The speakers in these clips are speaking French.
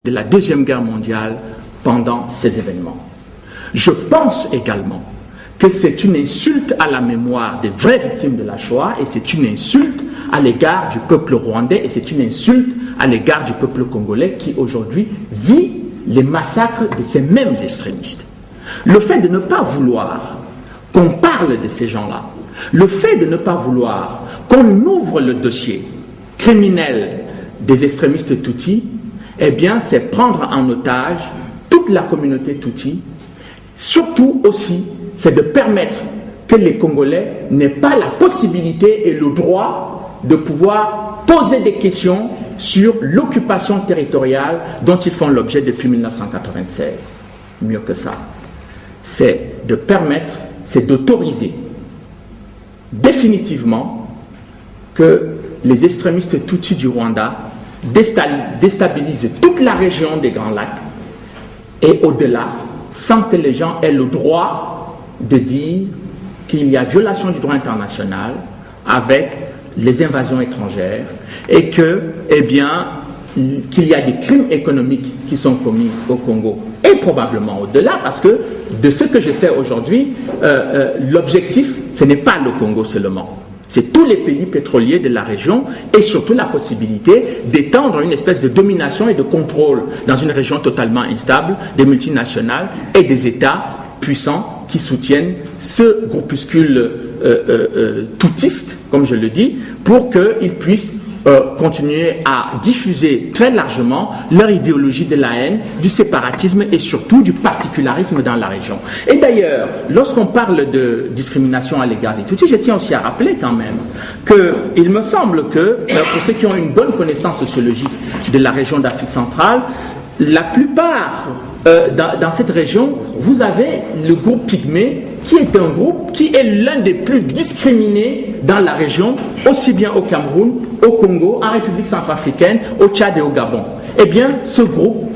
de la Deuxième Guerre mondiale pendant ces événements. Je pense également que c'est une insulte à la mémoire des vraies victimes de la Shoah et c'est une insulte à l'égard du peuple rwandais et c'est une insulte à l'égard du peuple congolais qui aujourd'hui vit les massacres de ces mêmes extrémistes. Le fait de ne pas vouloir qu'on parle de ces gens-là, le fait de ne pas vouloir qu'on ouvre le dossier criminel des extrémistes Tutsis, eh bien, c'est prendre en otage toute la communauté Tutsi. Surtout aussi, c'est de permettre que les Congolais n'aient pas la possibilité et le droit de pouvoir poser des questions sur l'occupation territoriale dont ils font l'objet depuis 1996. Mieux que ça, c'est de permettre, c'est d'autoriser définitivement que les extrémistes Tutsis du Rwanda déstabilisent toute la région des Grands Lacs et au-delà, sans que les gens aient le droit de dire qu'il y a violation du droit international avec les invasions étrangères et que, eh bien, qu'il y a des crimes économiques qui sont commis au Congo et probablement au-delà, parce que de ce que je sais aujourd'hui, l'objectif, ce n'est pas le Congo seulement. C'est tous les pays pétroliers de la région et surtout la possibilité d'étendre une espèce de domination et de contrôle dans une région totalement instable des multinationales et des États puissants qui soutiennent ce groupuscule toutiste, comme je le dis, pour qu'ils puissent continuer à diffuser très largement leur idéologie de la haine, du séparatisme et surtout du particularisme dans la région. Et d'ailleurs, lorsqu'on parle de discrimination à l'égard des Tutsis, je tiens aussi à rappeler quand même qu'il me semble que, pour ceux qui ont une bonne connaissance sociologique de la région d'Afrique centrale, la plupart dans cette région, vous avez le groupe Pygmée, qui est un groupe qui est l'un des plus discriminés dans la région, aussi bien au Cameroun, au Congo, en République centrafricaine, au Tchad et au Gabon. Eh bien, ce groupe,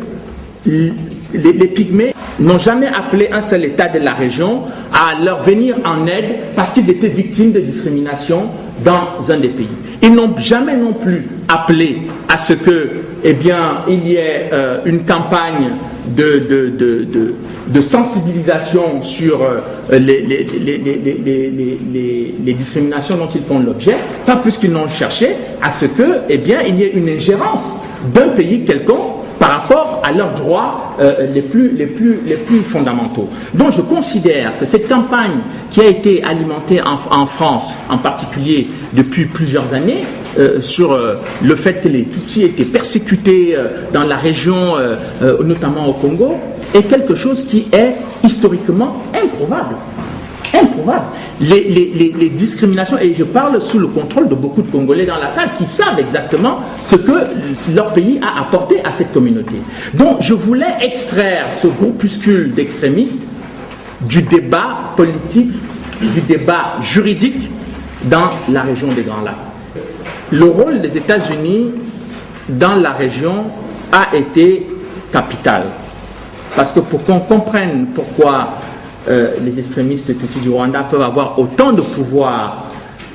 les Pygmées, n'ont jamais appelé un seul État de la région à leur venir en aide parce qu'ils étaient victimes de discrimination dans un des pays. Ils n'ont jamais non plus appelé à ce que, eh bien, il y ait une campagne de sensibilisation sur les discriminations dont ils font l'objet, pas plus qu'ils n'ont cherché à ce que, eh bien, il y ait une ingérence d'un pays quelconque par rapport à leurs droits les plus fondamentaux. Donc je considère que cette campagne qui a été alimentée en France, en particulier depuis plusieurs années, sur le fait que les Tutsis étaient persécutés dans la région, notamment au Congo, est quelque chose qui est historiquement improbable. Improbable. Les discriminations, et je parle sous le contrôle de beaucoup de Congolais dans la salle qui savent exactement ce que leur pays a apporté à cette communauté. Donc je voulais extraire ce groupuscule d'extrémistes du débat politique, du débat juridique dans la région des Grands Lacs. Le rôle des États-Unis dans la région a été capital. Parce que pour qu'on comprenne pourquoi les extrémistes Tutsis du Rwanda peuvent avoir autant de pouvoir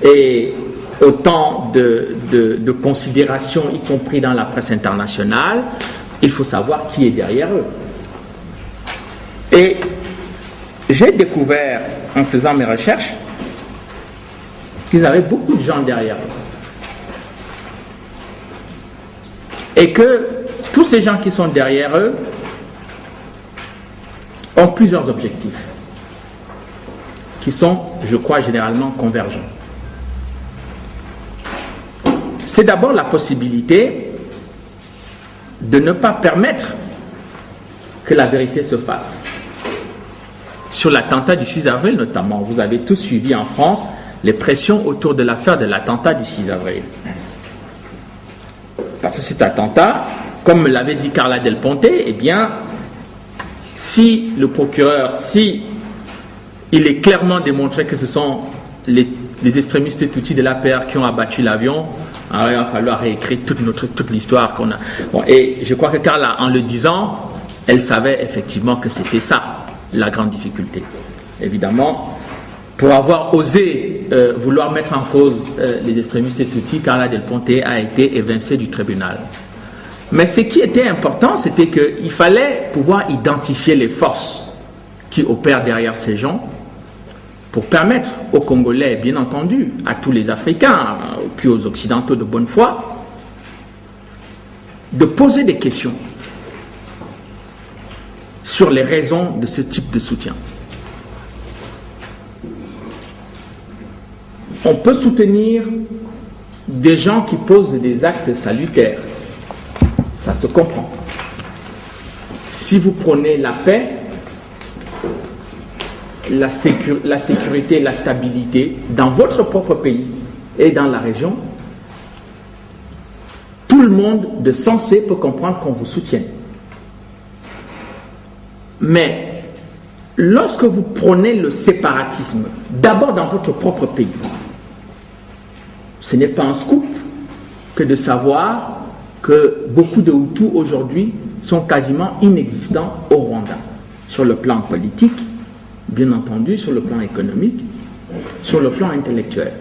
et autant de considération, y compris dans la presse internationale, il faut savoir qui est derrière eux. Et j'ai découvert, en faisant mes recherches, qu'ils avaient beaucoup de gens derrière eux. Et que tous ces gens qui sont derrière eux ont plusieurs objectifs qui sont, je crois, généralement convergents. C'est d'abord la possibilité de ne pas permettre que la vérité se fasse. Sur l'attentat du 6 avril notamment, vous avez tous suivi en France les pressions autour de l'affaire de l'attentat du 6 avril. Parce que cet attentat, comme l'avait dit Carla Del Ponte, eh bien, si le procureur, si il est clairement démontré que ce sont les extrémistes Tutsis de l'APR qui ont abattu l'avion, alors il va falloir réécrire toute l'histoire qu'on a. Bon, et je crois que Carla, en le disant, elle savait effectivement que c'était ça, la grande difficulté. Évidemment, pour avoir osé vouloir mettre en cause les extrémistes Tutsis, Carla Del Ponte a été évincée du tribunal. Mais ce qui était important, c'était qu'il fallait pouvoir identifier les forces qui opèrent derrière ces gens pour permettre aux Congolais, bien entendu, à tous les Africains, puis aux Occidentaux de bonne foi, de poser des questions sur les raisons de ce type de soutien. On peut soutenir des gens qui posent des actes salutaires. Ça se comprend. Si vous prenez la paix, la sécurité, la stabilité dans votre propre pays et dans la région, tout le monde de sensé peut comprendre qu'on vous soutienne. Mais lorsque vous prenez le séparatisme, d'abord dans votre propre pays, ce n'est pas un scoop que de savoir que beaucoup de Hutus aujourd'hui sont quasiment inexistants au Rwanda, sur le plan politique, bien entendu, sur le plan économique, sur le plan intellectuel.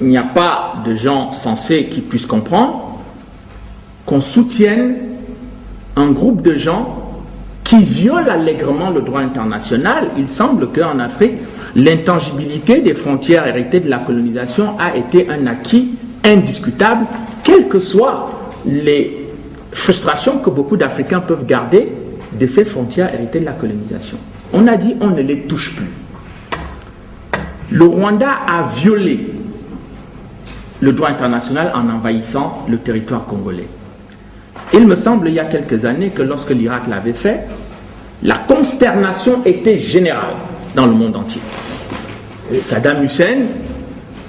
Il n'y a pas de gens sensés qui puissent comprendre qu'on soutienne un groupe de gens qui violent allègrement le droit international. Il semble qu'en Afrique, l'intangibilité des frontières héritées de la colonisation a été un acquis indiscutable, quelles que soient les frustrations que beaucoup d'Africains peuvent garder de ces frontières héritées de la colonisation. On a dit on ne les touche plus. Le Rwanda a violé le droit international en envahissant le territoire congolais. Il me semble il y a quelques années que lorsque l'Irak l'avait fait, la consternation était générale dans le monde entier. Saddam Hussein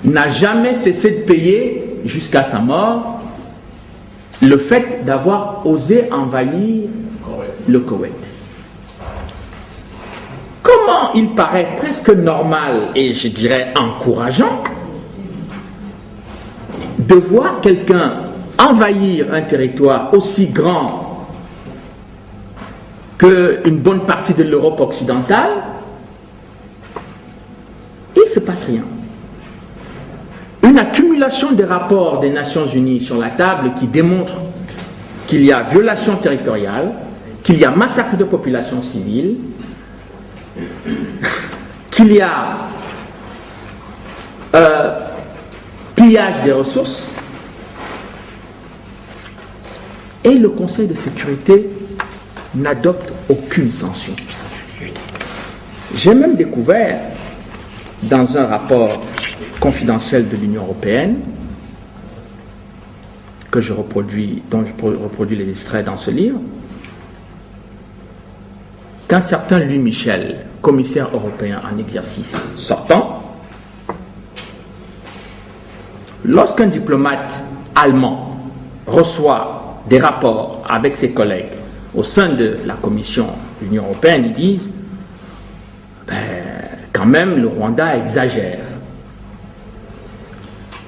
n'a jamais cessé de payer jusqu'à sa mort le fait d'avoir osé envahir le Koweït. Comment il paraît presque normal et je dirais encourageant de voir quelqu'un envahir un territoire aussi grand qu'une bonne partie de l'Europe occidentale, il ne se passe rien. Une accumulation des rapports des Nations Unies sur la table qui démontre qu'il y a violation territoriale, qu'il y a massacre de populations civiles, qu'il y a pillage des ressources, et le Conseil de sécurité n'adopte aucune sanction. J'ai même découvert dans un rapport confidentiel de l'Union européenne dont je reproduis les extraits dans ce livre, qu'un certain Louis Michel, commissaire européen en exercice sortant, lorsqu'un diplomate allemand reçoit des rapports avec ses collègues au sein de la Commission de l'Union européenne, ils disent quand même le Rwanda exagère.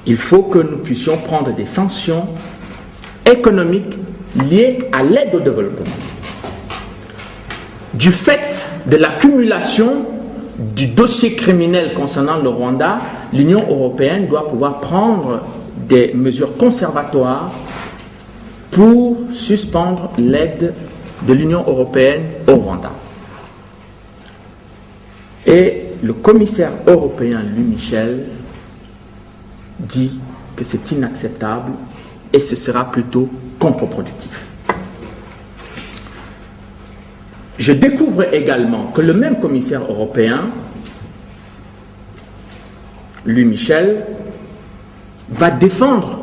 Il faut que nous puissions prendre des sanctions économiques liées à l'aide au développement. Du fait de l'accumulation du dossier criminel concernant le Rwanda, l'Union européenne doit pouvoir prendre des mesures conservatoires pour suspendre l'aide de l'Union européenne au Rwanda. Et le commissaire européen Louis Michel dit que c'est inacceptable et ce sera plutôt contre-productif. Je découvre également que le même commissaire européen, Louis Michel, va défendre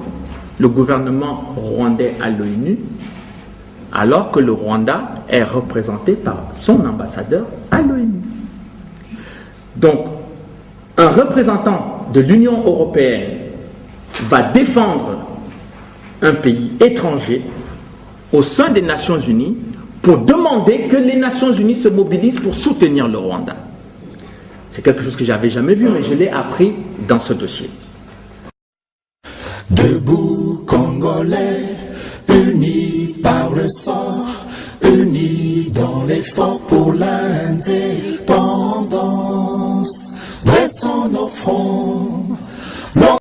le gouvernement rwandais à l'ONU, alors que le Rwanda est représenté par son ambassadeur à l'ONU. Donc, un représentant de l'Union européenne va défendre un pays étranger au sein des Nations Unies pour demander que les Nations Unies se mobilisent pour soutenir le Rwanda. C'est quelque chose que je n'avais jamais vu, mais je l'ai appris dans ce dossier. Debout Congolais, unis par le sang, unis dans l'effort pour l'indépendance.